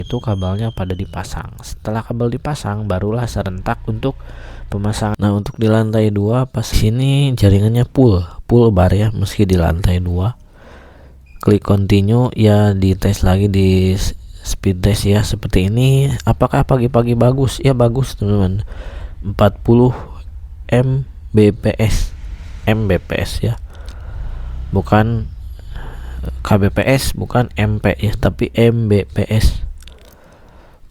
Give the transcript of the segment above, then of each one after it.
itu kabelnya pada dipasang. Setelah kabel dipasang, barulah serentak untuk pemasangan. Nah, untuk di lantai 2 pas sini jaringannya full bar ya, meski di lantai 2. Klik continue ya, dites lagi di speed test ya, seperti ini. Apakah pagi-pagi bagus? Ya bagus teman-teman, 40 Mbps ya, bukan kbps, bukan MP ya, tapi Mbps.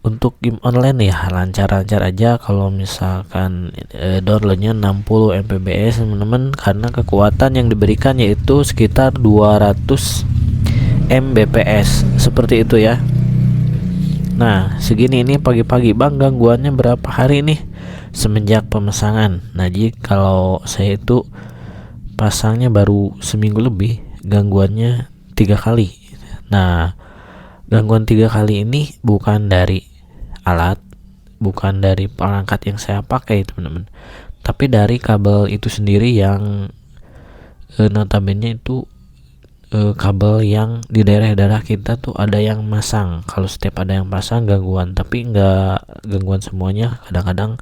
Untuk game online ya lancar-lancar aja. Kalau misalkan downloadnya 60 Mbps teman-teman, karena kekuatan yang diberikan yaitu sekitar 200 Mbps seperti itu ya. Nah segini ini pagi-pagi bang, gangguannya berapa hari nih semenjak pemesanan? Nah jadi kalau saya itu pasangnya baru seminggu lebih, gangguannya 3 kali. Nah gangguan 3 kali ini bukan dari alat, bukan dari perangkat yang saya pakai teman-teman, tapi dari kabel itu sendiri yang notabene itu kabel yang di daerah-daerah kita tuh ada yang masang. Kalau setiap ada yang pasang gangguan, tapi enggak gangguan semuanya. Kadang-kadang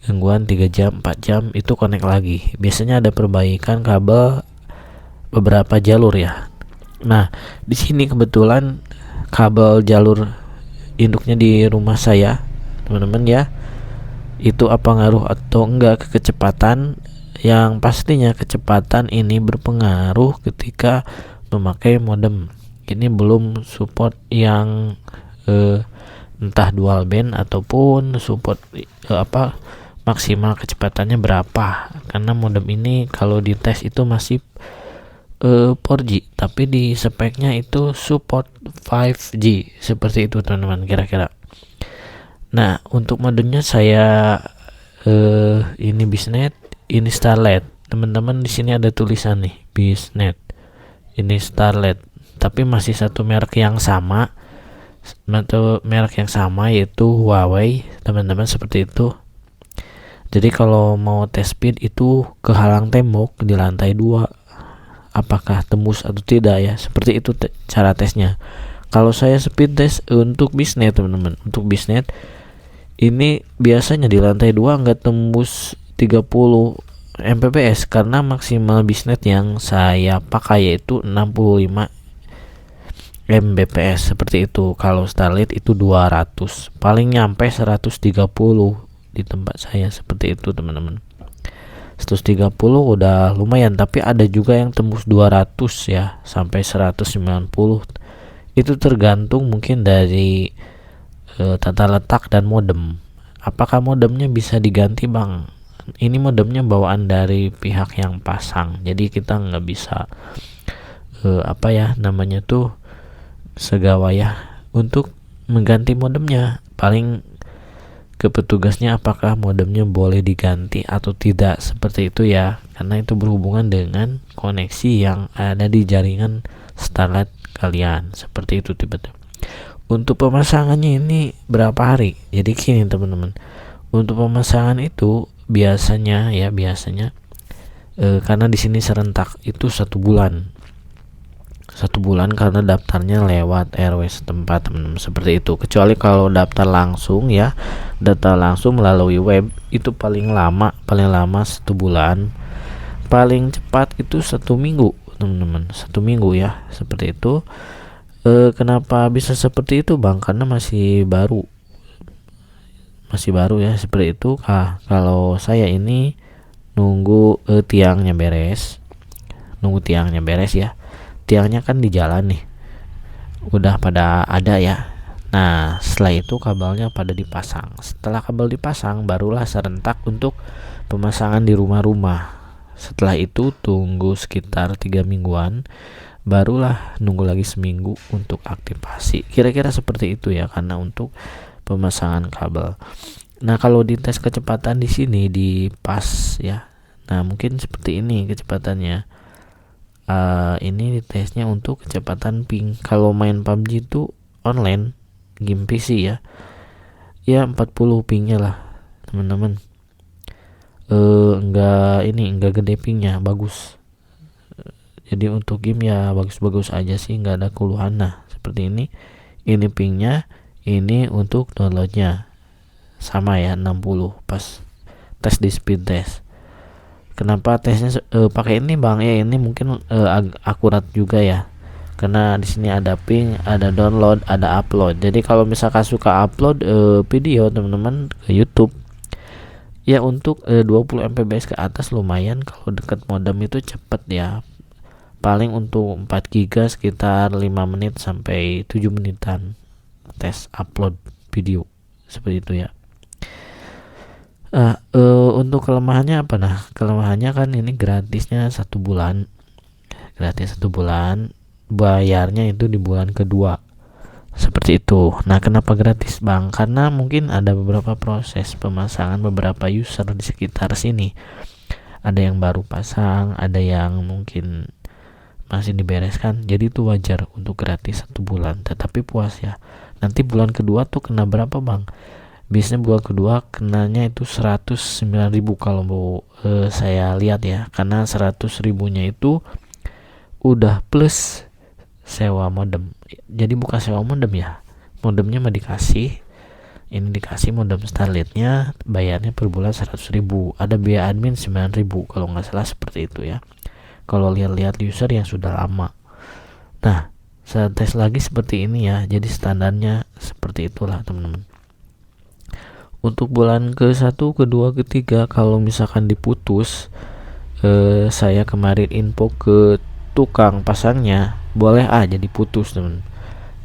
gangguan 3 jam 4 jam itu connect lagi. Biasanya ada perbaikan kabel beberapa jalur ya. Nah di sini kebetulan kabel jalur induknya di rumah saya teman-teman ya, itu apa ngaruh atau enggak ke kecepatan? Yang pastinya kecepatan ini berpengaruh ketika memakai modem. Ini belum support yang entah dual band ataupun support maksimal kecepatannya berapa, karena modem ini kalau dites itu masih 4G, tapi di speknya itu support 5G seperti itu teman-teman kira-kira. Nah untuk modemnya saya ini Bisnet, ini Starlet. Teman-teman di sini ada tulisan nih Bisnet, ini Starlet, tapi masih satu merek yang sama, yaitu Huawei teman-teman, seperti itu. Jadi kalau mau tes speed itu kehalang tembok di lantai 2, apakah tembus atau tidak ya, seperti itu cara tesnya. Kalau saya speed test untuk Bisnet teman-teman, untuk Bisnet ini biasanya di lantai 2 nggak tembus 30 Mbps, karena maksimal Bisnet yang saya pakai yaitu 65 Mbps seperti itu. Kalau Starlit itu 200, paling nyampe 130 di tempat saya seperti itu teman-teman. 130 udah lumayan, tapi ada juga yang tembus 200 ya, sampai 190. Itu tergantung mungkin dari tata letak dan modem. Apakah modemnya bisa diganti bang? Ini modemnya bawaan dari pihak yang pasang, jadi kita nggak bisa segawaya untuk mengganti modemnya. Paling ke petugasnya apakah modemnya boleh diganti atau tidak, seperti itu ya, karena itu berhubungan dengan koneksi yang ada di jaringan Starlet kalian, seperti itu tiba-tiba. Untuk pemasangannya ini berapa hari? Jadi gini teman-teman, untuk pemasangan itu biasanya karena di sini serentak itu 1 bulan, karena daftarnya lewat RW setempat teman-teman, seperti itu. Kecuali kalau daftar langsung melalui web itu paling lama 1 bulan, paling cepat itu 1 minggu teman-teman, 1 minggu ya, seperti itu. Kenapa bisa seperti itu bang? Karena masih baru ya, seperti itu. Kalau saya ini nunggu tiangnya beres ya. Tiangnya kan di jalan nih, udah pada ada ya. Nah setelah itu kabelnya pada dipasang. Setelah kabel dipasang barulah serentak untuk pemasangan di rumah-rumah. Setelah itu tunggu sekitar 3 mingguan, barulah nunggu lagi seminggu untuk aktivasi. Kira-kira seperti itu ya, karena untuk pemasangan kabel. Nah kalau dites kecepatan di sini di pas ya, nah mungkin seperti ini kecepatannya. Ini tesnya untuk kecepatan ping. Kalau main PUBG itu online game PC ya 40 pingnya lah teman-teman. Enggak gede pingnya, bagus. Jadi untuk game ya bagus-bagus aja sih, nggak ada keluhan. Nah seperti ini pingnya, Ini untuk downloadnya sama ya 60 pas tes di speed test. Kenapa tesnya pakai ini bang? Ya ini mungkin akurat juga ya, karena di sini ada ping, ada download, ada upload. Jadi kalau misalkan suka upload video teman-teman ke YouTube ya, untuk 20 Mbps ke atas lumayan. Kalau dekat modem itu cepet ya, paling untuk 4 GB sekitar 5 menit sampai 7 menitan tes upload video seperti itu ya. Untuk kelemahannya apa? Nah, kelemahannya kan ini gratisnya 1 bulan, gratis 1 bulan, bayarnya itu di bulan kedua seperti itu. Nah, kenapa gratis bang? Karena mungkin ada beberapa proses pemasangan beberapa user di sekitar sini, ada yang baru pasang, ada yang mungkin masih dibereskan, jadi itu wajar untuk gratis 1 bulan, tetapi puas ya. Nanti bulan kedua tuh kena berapa bang? Biasanya bulan kedua kenanya itu 109.000 kalau mau saya lihat ya, karena 100.000 nya itu udah plus sewa modem. Jadi bukan sewa modem ya, modemnya mah dikasih, ini dikasih modem Starlink-nya, bayarnya per bulan 100.000, ada biaya admin 9.000 kalau nggak salah seperti itu ya, kalau lihat-lihat user yang sudah lama. Nah, saya tes lagi seperti ini ya, jadi standarnya seperti itulah teman-teman. Untuk bulan ke-1, kedua, ketiga kalau misalkan diputus, saya kemarin info ke tukang pasangnya, boleh aja diputus teman,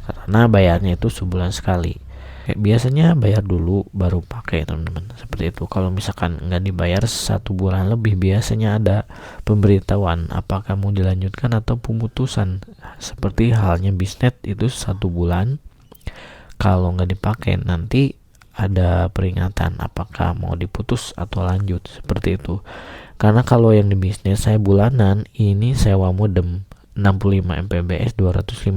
karena bayarnya itu sebulan sekali. Biasanya bayar dulu baru pakai teman-teman, seperti itu. Kalau misalkan nggak dibayar 1 bulan lebih, biasanya ada pemberitahuan apakah mau dilanjutkan atau pemutusan. Seperti halnya bisnet itu 1 bulan, kalau nggak dipakai nanti ada peringatan apakah mau diputus atau lanjut, seperti itu. Karena kalau yang di bisnis saya bulanan, ini sewa modem 65 Mbps 250.000.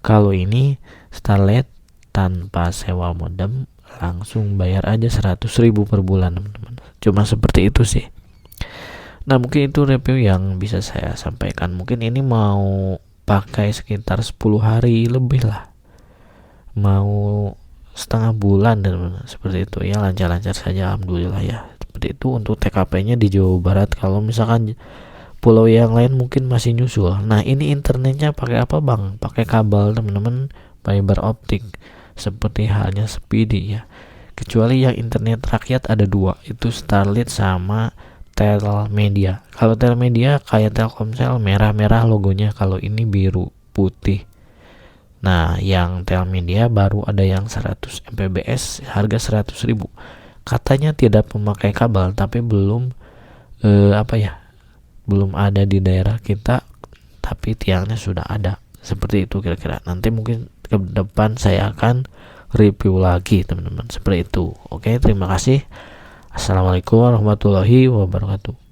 Kalau ini Starlink tanpa sewa modem langsung bayar aja 100.000 per bulan teman-teman. Cuma seperti itu sih. Nah, mungkin itu review yang bisa saya sampaikan. Mungkin ini mau pakai sekitar 10 hari lebih lah, mau setengah bulan dan seperti itu ya, lancar-lancar saja alhamdulillah ya. Seperti itu untuk TKP-nya di Jawa Barat. Kalau misalkan pulau yang lain mungkin masih nyusul. Nah, ini internetnya pakai apa bang? Pakai kabel teman-teman, fiber optik, seperti halnya Speedy ya. Kecuali yang internet rakyat ada 2, itu Starlink sama Telmedia. Kalau Telmedia kayak Telkomsel, merah-merah logonya, kalau ini biru putih. Nah, yang Telmedia baru ada yang 100 Mbps harga 100.000. Katanya tidak memakai kabel, tapi belum belum ada di daerah kita, tapi tiangnya sudah ada. Seperti itu kira-kira. Nanti mungkin ke depan saya akan review lagi teman-teman, seperti itu. Oke, terima kasih. Assalamualaikum warahmatullahi wabarakatuh.